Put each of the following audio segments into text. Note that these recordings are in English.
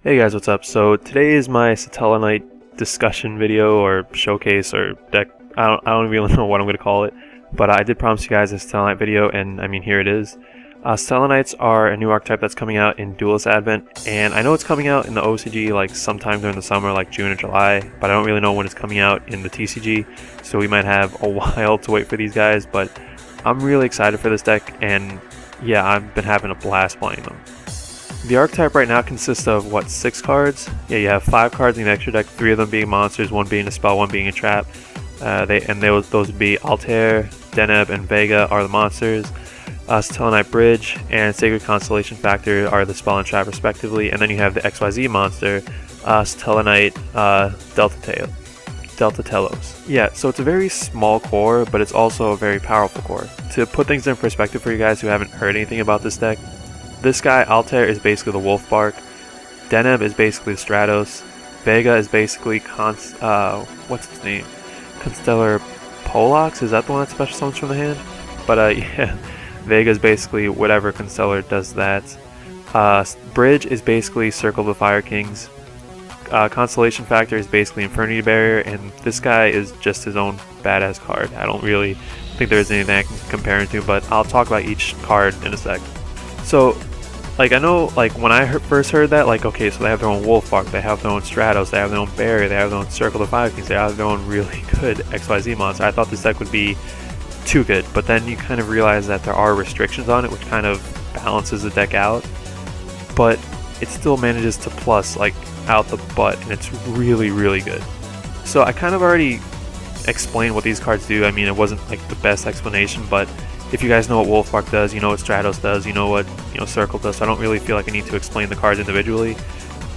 Hey guys, what's up? So today is my Satellaknight discussion video or showcase or deck. I don't really know what I'm going to call it, but I did promise you guys a Satellaknight video, and I mean, here it is. Satellaknights are a new archetype that's coming out in Duelist Advent, and I know it's coming out in the OCG like sometime during the summer, like June or July, but I don't really know when it's coming out in the TCG, so we might have a while to wait for these guys, but I'm really excited for this deck, and yeah, I've been having a blast playing them. The archetype right now consists of, what, 6 cards? Yeah, you have 5 cards in the extra deck, 3 of them being monsters, 1 being a spell, 1 being a trap. Those would be Altair, Deneb, and Vega are the monsters. Satellaknight Bridge and Sacred Constellation Factor are the spell and trap respectively, and then you have the XYZ monster, Satellaknight Delta Telos. Yeah, so it's a very small core, but it's also a very powerful core. To put things in perspective for you guys who haven't heard anything about this deck, this guy, Altair, is basically the Wolf Bark. Deneb is basically the Stratos. Vega is basically what's its name? Constellar Polox? Is that the one that special summons from the hand? But yeah, Vega is basically whatever Constellar does that. Bridge is basically Circle of the Fire Kings. Constellation Factor is basically Infernity Barrier, and this guy is just his own badass card. I don't really think there's anything I can compare him to, but I'll talk about each card in a sec. So, like, I know, like, when I first heard that, like, okay, so they have their own Wolf Bark, they have their own Stratos, they have their own Barrier, they have their own Circle of the Fire Kings, they have their own really good XYZ monster. I thought this deck would be too good, but then you kind of realize that there are restrictions on it, which kind of balances the deck out, but it still manages to plus, like, out the butt, and it's really, really good. So I kind of already explained what these cards do. I mean, it wasn't, like, the best explanation, but if you guys know what Wolf Bark does, you know what Stratos does, you know what Circle does, so I don't really feel like I need to explain the cards individually.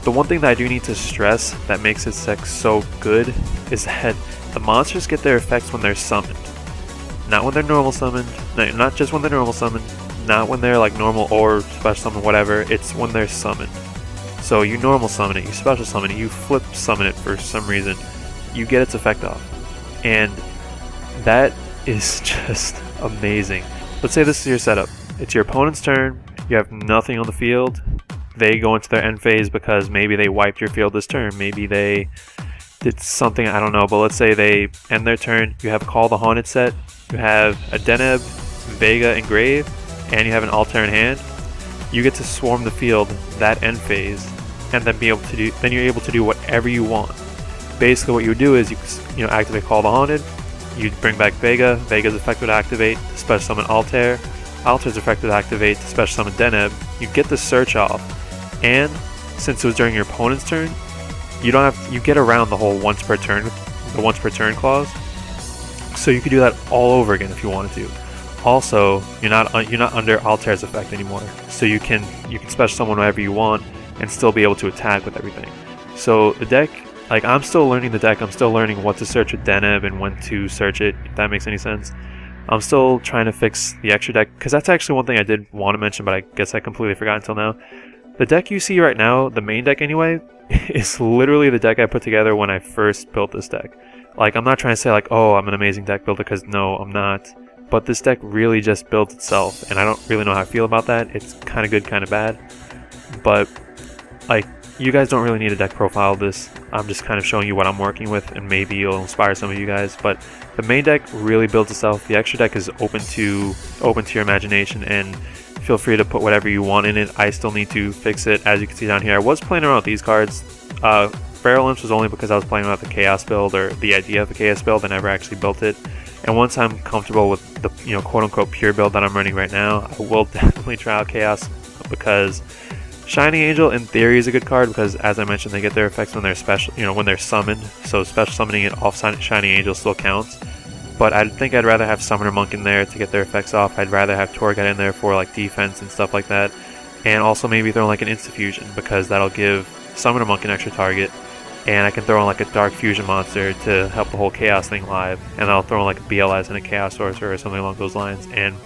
The one thing that I do need to stress that makes this deck so good is that the monsters get their effects when they're summoned. Not when they're normal summoned, not just when they're normal summoned, not when they're like normal or special summon, whatever, it's when they're summoned. So you normal summon it, you special summon it, you flip summon it for some reason, you get its effect off. And that is just amazing. Let's say this is your setup. It's your opponent's turn, you have nothing on the field, they go into their end phase because maybe they wiped your field this turn, maybe they did something, I don't know, but let's say they end their turn, you have a Call the Haunted set, you have a Deneb, Vega, and Grave, and you have an Altair in hand. You get to swarm the field that end phase, and then you're able to do whatever you want. Basically what you would do is you activate Call the Haunted, you bring back Vega, Vega's effect would activate, special summon Altair, Altair's effect would activate, special summon Deneb, you get the search off, and since it was during your opponent's turn, you get around the whole once per turn clause, so you could do that all over again if you wanted to. Also, you're not under Altair's effect anymore, so you can special summon whenever you want and still be able to attack with everything. So the deck, like, I'm still learning the deck, I'm still learning what to search with Deneb and when to search it, if that makes any sense. I'm still trying to fix the extra deck, because that's actually one thing I did want to mention, but I guess I completely forgot until now. The deck you see right now, the main deck anyway, is literally the deck I put together when I first built this deck. Like, I'm not trying to say, like, oh, I'm an amazing deck builder, because no, I'm not. But this deck really just built itself, and I don't really know how I feel about that. It's kind of good, kind of bad. But, like, you guys don't really need a deck profile of this. I'm just kind of showing you what I'm working with, and maybe it'll inspire some of you guys. But the main deck really builds itself. The extra deck is open to your imagination, and feel free to put whatever you want in it. I still need to fix it. As you can see down here, I was playing around with these cards. Feral Imps was only because I was playing around with the Chaos build, or the idea of the Chaos build. I never actually built it. And once I'm comfortable with the quote-unquote pure build that I'm running right now, I will definitely try out Chaos, because Shining Angel in theory is a good card, because as I mentioned, they get their effects when they're when they're summoned. So special summoning it off Shining Angel still counts. But I think I'd rather have Summoner Monk in there to get their effects off. I'd rather have Torghast in there for like defense and stuff like that. And also maybe throw in like an Insta Fusion, because that'll give Summoner Monk an extra target. And I can throw in like a Dark Fusion monster to help the whole Chaos thing live. And I'll throw in like a BLS and a Chaos Sorcerer or something along those lines. And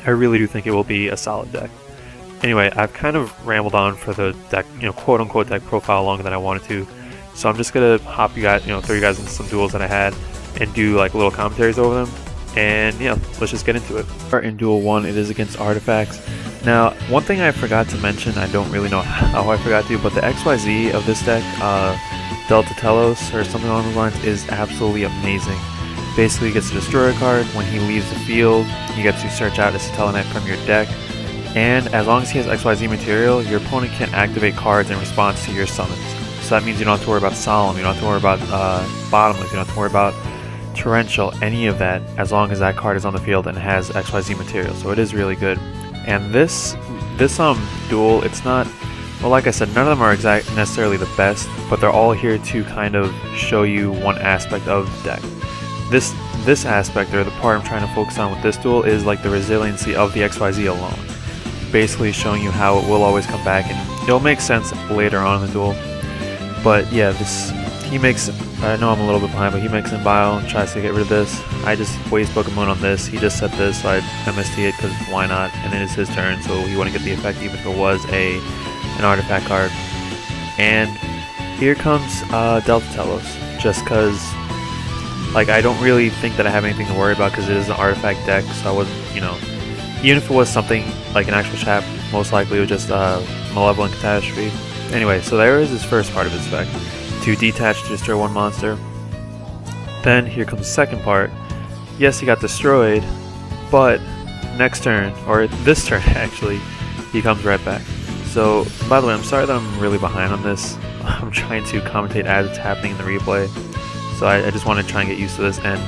I really do think it will be a solid deck. Anyway, I've kind of rambled on for the deck, quote-unquote deck profile longer than I wanted to. So I'm just gonna hop you guys, throw you guys into some duels that I had and do like little commentaries over them. And yeah, let's just get into it. In Duel 1, it is against artifacts. Now, one thing I forgot to mention, I don't really know how I forgot to, but the XYZ of this deck, Delta Telos or something along those lines, is absolutely amazing. Basically, he gets to destroy a card. When he leaves the field, you get to search out a Satellaknight from your deck. And as long as he has XYZ material, your opponent can activate cards in response to your summons. So that means you don't have to worry about Solemn, you don't have to worry about Bottomless, you don't have to worry about Torrential, any of that, as long as that card is on the field and has XYZ material. So it is really good. And this duel, it's not, well, like I said, none of them are necessarily the best, but they're all here to kind of show you one aspect of the deck. This aspect, or the part I'm trying to focus on with this duel, is like the resiliency of the XYZ alone. Basically showing you how it will always come back, and it'll make sense later on in the duel. But yeah, he makes, I know I'm a little bit behind, but he makes in bio and tries to get rid of this. I just waste Pokemon on this. He just set this, so I MST it because why not? And then it's his turn, so he wouldn't get the effect even if it was an artifact card. And here comes Delta Telos, just because, like, I don't really think that I have anything to worry about because it is an artifact deck, so I wasn't, you know, even if it was something like an actual trap, most likely it was just Malevolent Catastrophe. Anyway, so there is his first part of his effect, to detach to destroy one monster. Then here comes the second part. Yes, he got destroyed, but next turn, or this turn actually, he comes right back. So, by the way, I'm sorry that I'm really behind on this. I'm trying to commentate as it's happening in the replay. So I just want to try and get used to this. And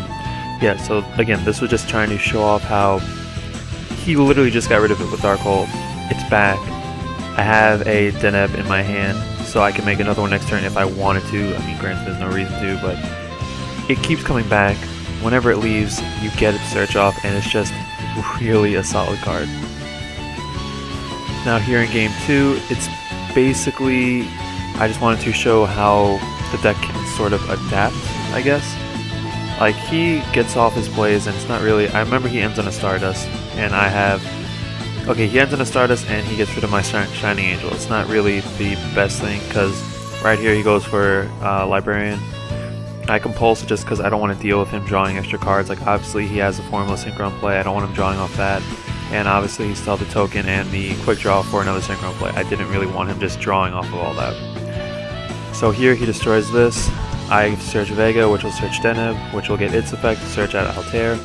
yeah, so again, this was just trying to show off how he literally just got rid of it with Dark Hole. It's back. I have a Deneb in my hand, so I can make another one next turn if I wanted to. I mean, granted, there's no reason to, but it keeps coming back. Whenever it leaves, you get it to search off, and it's just really a solid card. Now here in game 2, it's basically, I just wanted to show how the deck can sort of adapt, I guess. Like, he gets off his plays, and it's not really, I remember he ends on a Stardust, and I have, okay, he ends on a Stardust, and he gets rid of my Shining Angel. It's not really the best thing, because right here he goes for Librarian. I compulse it just because I don't want to deal with him drawing extra cards. Like, obviously he has a Formula Synchron play, I don't want him drawing off that. And obviously he still has the token and the quick draw for another Synchron play. I didn't really want him just drawing off of all that. So here he destroys this. I search Vega, which will search Deneb, which will get its effect to search out Altair.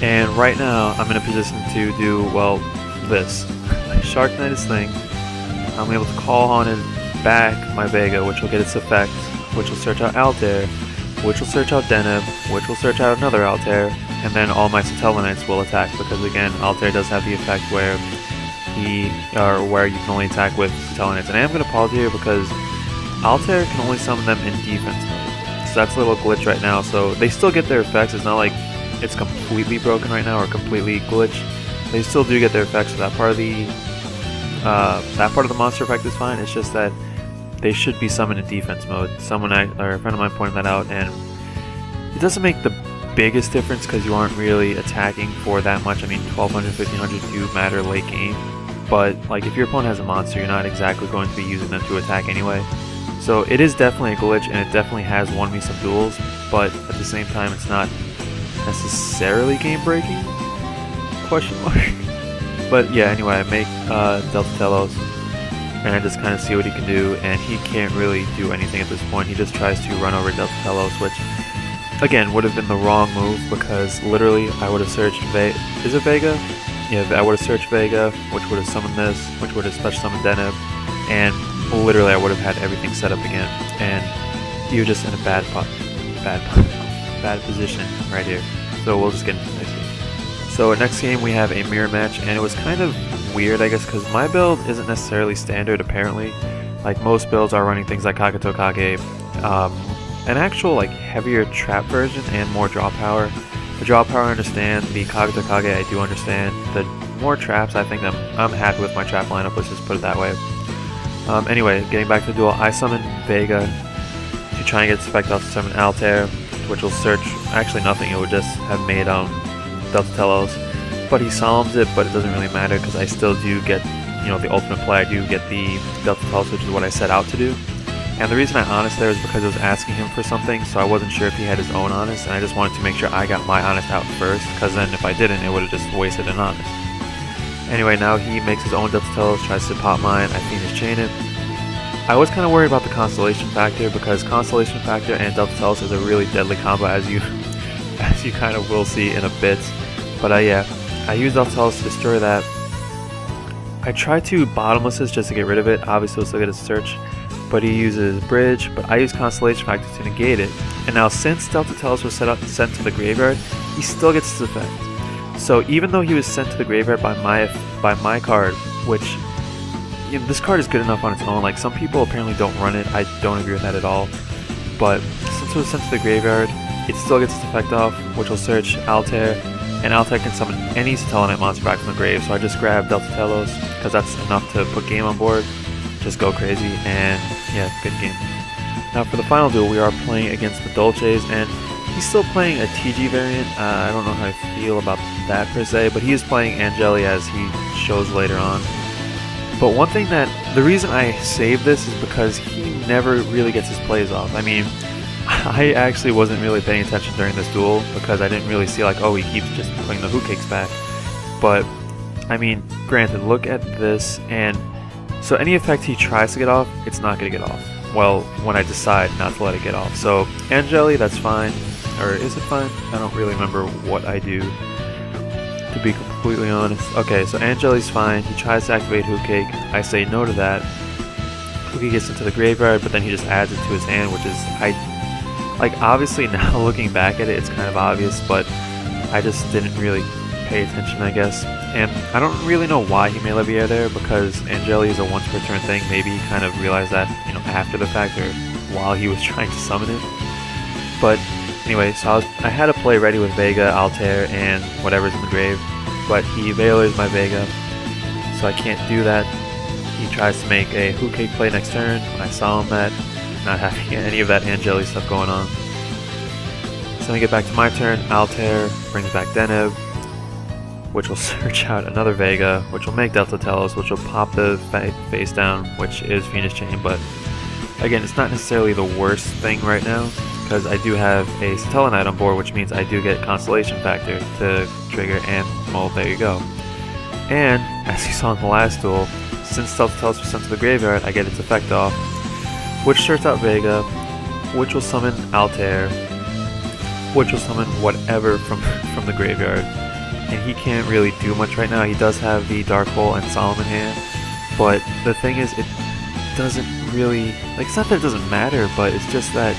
And right now I'm in a position to do, well, this. Shark Knight his thing. I'm able to call on it back my Vega, which will get its effect, which will search out Altair, which will search out Deneb, which will search out another Altair, and then all my Satellaknights will attack, because again, Altair does have the effect where where you can only attack with Satellaknights. And I am going to pause here because Altair can only summon them in defense mode. So that's a little glitch right now. So they still get their effects. It's not like it's completely broken right now or completely glitched. They still do get their effects. So that part of the monster effect is fine. It's just that they should be summoned in defense mode. A friend of mine pointed that out, and it doesn't make the biggest difference because you aren't really attacking for that much. I mean, 1200, 1500 do matter late game, but like if your opponent has a monster, you're not exactly going to be using them to attack anyway. So it is definitely a glitch, and it definitely has won me some duels, but at the same time, it's not necessarily game-breaking? Question mark. But yeah, anyway, I make Delta Telos, and I just kind of see what he can do, and he can't really do anything at this point. He just tries to run over Delta Telos, which again would have been the wrong move, because literally I would have searched is it Vega? Yeah, I would have searched Vega, which would have summoned this, which would have special summoned Deneb, and literally I would have had everything set up again, and he was just in a bad position right here. So we'll just get into the next game. So next game we have a mirror match, and it was kind of weird, I guess, because my build isn't necessarily standard apparently. Like most builds are running things like Kageto Kage, an actual like heavier trap version and more draw power. The draw power I understand, the Kageto Kage I do understand. The more traps, I think I'm happy with my trap lineup, let's just put it that way. Anyway, getting back to the duel, I summon Vega to try and get its effect off to summon Altair, which will search actually nothing, it would just have made Delta Telos. But he solemns it, but it doesn't really matter because I still do get, you know, the ultimate play. I do get the Delta Telos, which is what I set out to do. And the reason I honest there is because it was asking him for something, so I wasn't sure if he had his own honest, and I just wanted to make sure I got my honest out first, because then if I didn't, it would have just wasted an honest. Anyway, now he makes his own Delta Telos, tries to pop mine, I Phoenix Chain it. I was kind of worried about the Constellation Factor, because Constellation Factor and Delta Telos is a really deadly combo, as you kind of will see in a bit. But yeah, I used Delta Telos to destroy that. I tried to bottomlesses just to get rid of it, obviously we'll still get a search. But he uses Bridge, but I use Constellation Factor to negate it. And now since Delta Telos was sent to the graveyard, he still gets his effect. So even though he was sent to the graveyard by my card, which, you know, this card is good enough on its own. Like, some people apparently don't run it, I don't agree with that at all. But since it was sent to the graveyard, it still gets its effect off, which will search Altair, and Altair can summon any Satellaknight monster back from the grave. So I just grabbed Delta Telos, because that's enough to put game on board. Just go crazy, and yeah, good game. Now for the final duel, we are playing against the Dolces, and he's still playing a TG variant. I don't know how I feel about that per se, but he is playing Angeli as he shows later on. But one thing the reason I saved this is because he never really gets his plays off. I mean, I actually wasn't really paying attention during this duel because I didn't really see like, oh, he keeps just putting the Hoot Cakes back. But, I mean, granted, look at this, and so any effect he tries to get off, it's not going to get off. Well, when I decide not to let it get off. So, Angeli, that's fine. Or is it fine? I don't really remember what I do, to be completely honest. Okay, so Angeli's fine. He tries to activate Hoot Cake. I say no to that. Hoot Cake gets into the graveyard, but then he just adds it to his hand, which is, like, obviously now looking back at it, it's kind of obvious, but I just didn't really pay attention, I guess. And I don't really know why he made Leviair there, because Angeli is a once per turn thing. Maybe he kind of realized that, you know, after the fact, or while he was trying to summon it. But anyway, so I had a play ready with Vega, Altair, and whatever's in the grave, but he Veilers my Vega, so I can't do that. He tries to make a Hoot Cake play next turn. I saw him that, not having any of that Angeli stuff going on. So I get back to my turn. Altair brings back Deneb, which will search out another Vega, which will make Delta Telos, which will pop the face down, which is Phoenix Chain. But again, it's not necessarily the worst thing right now, because I do have a Satellaknight on board, which means I do get Constellation Factor to trigger, and well, there you go. And as you saw in the last duel, since Delta Telos was sent to the graveyard, I get its effect off, which searches out Vega, which will summon Altair, which will summon whatever from the graveyard. And he can't really do much right now. He does have the Dark Hole and Solemn in hand, but the thing is, it doesn't really, like, it's not that it doesn't matter, but it's just that,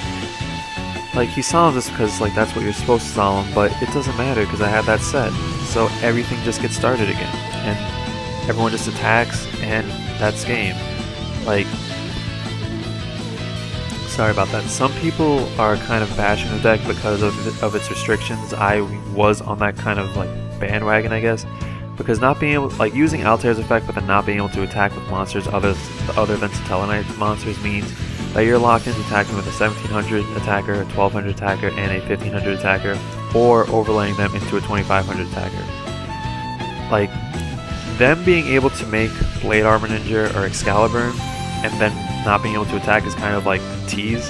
like, he Solemns this because, like, that's what you're supposed to Solemn, but it doesn't matter because I have that set, so everything just gets started again, and everyone just attacks, and that's game. Like, sorry about that. Some people are kind of bashing the deck because of its restrictions. I was on that kind of, like, bandwagon, I guess, because not being able, like, using Altair's effect but then not being able to attack with monsters other than Satellaknight monsters means that you're locked into attacking with a 1700 attacker, a 1200 attacker, and a 1500 attacker, or overlaying them into a 2500 attacker. Like, them being able to make Blade Armor Ninja or Excalibur and then not being able to attack is kind of like tease,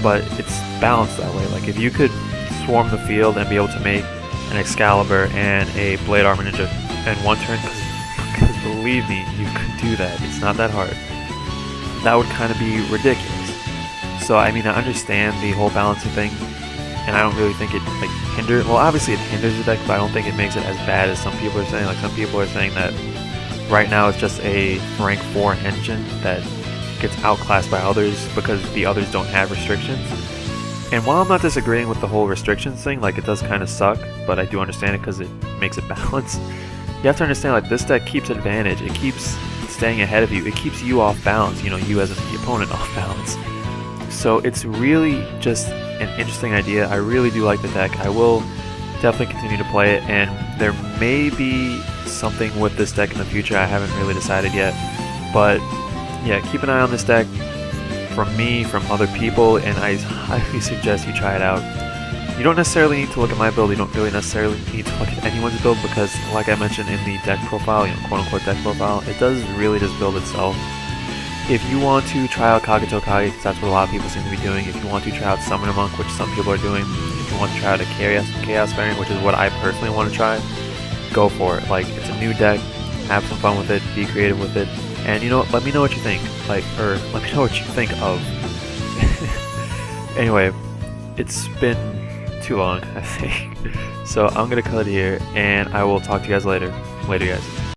but it's balanced that way. Like, if you could swarm the field and be able to make an Excalibur and a Blade Armor Ninja in one turn, because believe me, you could do that. It's not that hard. That would kind of be ridiculous. So, I mean, I understand the whole balancing thing, and I don't really think it, like, hinders, well, obviously it hinders the deck, but I don't think it makes it as bad as some people are saying. Like, some people are saying that right now it's just a rank 4 engine that gets outclassed by others because the others don't have restrictions. And while I'm not disagreeing with the whole restrictions thing, like, it does kind of suck, but I do understand it because it makes it balanced. You have to understand, like, this deck keeps advantage. It keeps staying ahead of you. It keeps you off balance, you know, you as the opponent off balance. So it's really just an interesting idea. I really do like the deck. I will definitely continue to play it, and there may be something with this deck in the future. I haven't really decided yet, but yeah, keep an eye on this deck from me, from other people, and I highly suggest you try it out. You don't necessarily need to look at my build. You don't really necessarily need to look at anyone's build, because like I mentioned in the deck profile, you know, quote-unquote deck profile, it does really just build itself. if you want to try out Kageto Kage, because that's what a lot of people seem to be doing, if you want to try out Summon a Monk, which some people are doing, if you want to try out a Chaos variant, which is what I personally want to try, go for it. Like, it's a new deck, have some fun with it, be creative with it, and you know, let me know what you think, like, or let me know what you think of. Anyway, it's been too long, I think, so I'm gonna cut it here, and I will talk to you guys later. Later, guys.